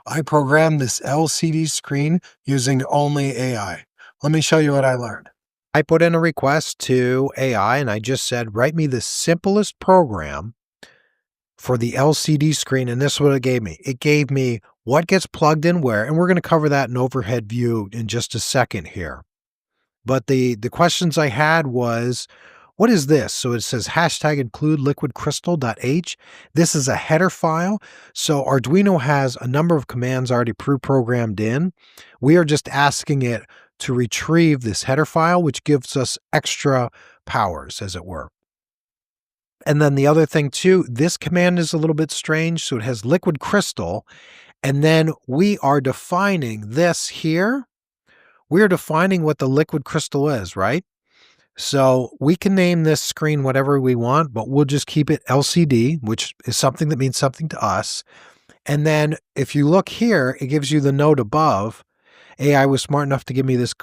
I programmed this LCD screen using only AI. Let me show you what I learned. I put in a request to AI and I just said, write me the simplest program for the LCD screen. And this is what it gave me. It gave me what gets plugged in where, and we're going to cover that in overhead view in just a second here. But the questions I had was, what is this? So it says hashtag include liquidcrystal.h. This is a header file. So Arduino has a number of commands already pre-programmed in. We are just asking it to retrieve this header file, which gives us extra powers, as it were. And then the other thing too, this command is a little bit strange. So it has liquid crystal, and then we are defining this here. We're defining what the liquid crystal is, right? So we can name this screen whatever we want, but we'll just keep it LCD, which is something that means something to us. And then if you look here, it gives you the note above. AI was smart enough to give me this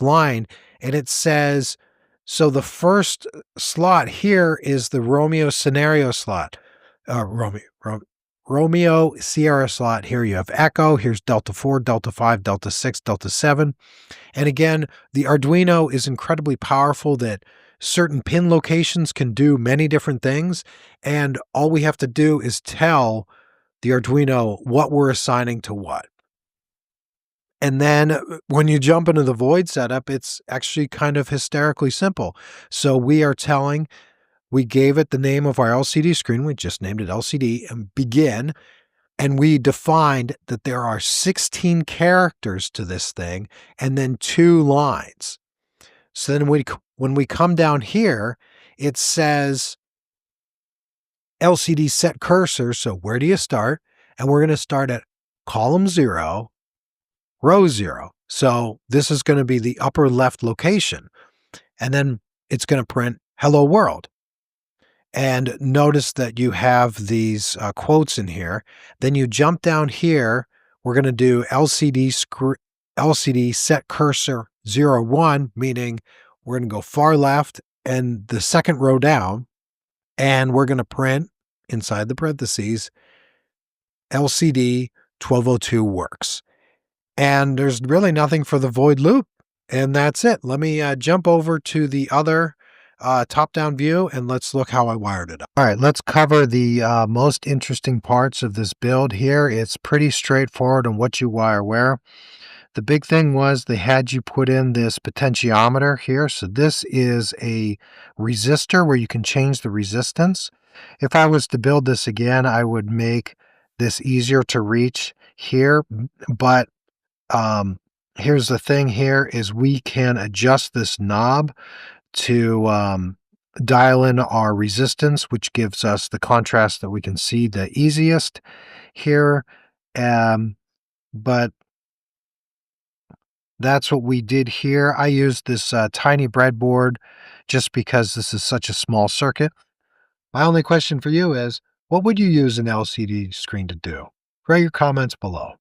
line, and it says, so the first slot here is the Romeo scenario slot. Romeo Sierra slot. Here you have Echo. Here's Delta 4, Delta 5, Delta 6, Delta 7. And again, the Arduino is incredibly powerful that certain pin locations can do many different things. And all we have to do is tell the Arduino what we're assigning to what. And then when you jump into the void setup, it's actually kind of hysterically simple. So we gave it the name of our LCD screen. We just named it LCD and begin. And we defined that there are 16 characters to this thing and then 2 lines. So then when we come down here, it says LCD set cursor. So where do you start? And we're going to start at column 0, row 0. So this is going to be the upper left location. And then it's going to print hello world. And notice that you have these quotes in here. Then you jump down here. We're going to do LCD set cursor 0, 1, meaning we're going to go far left and the second row down. And we're going to print inside the parentheses LCD 1202 works. And there's really nothing for the void loop. And that's it. Let me jump over to the other top-down view, and let's look how I wired it up. All right, let's cover the most interesting parts of this build here. It's pretty straightforward on what you wire where. The big thing was they had you put in this potentiometer here. So this is a resistor where you can change the resistance. If I was to build this again, I would make this easier to reach here. But here's the thing here is we can adjust this knob to dial in our resistance, which gives us the contrast that we can see the easiest here. But that's what we did here. I used this tiny breadboard just because this is such a small circuit. My only question for you is, what would you use an LCD screen to do? Write your comments below.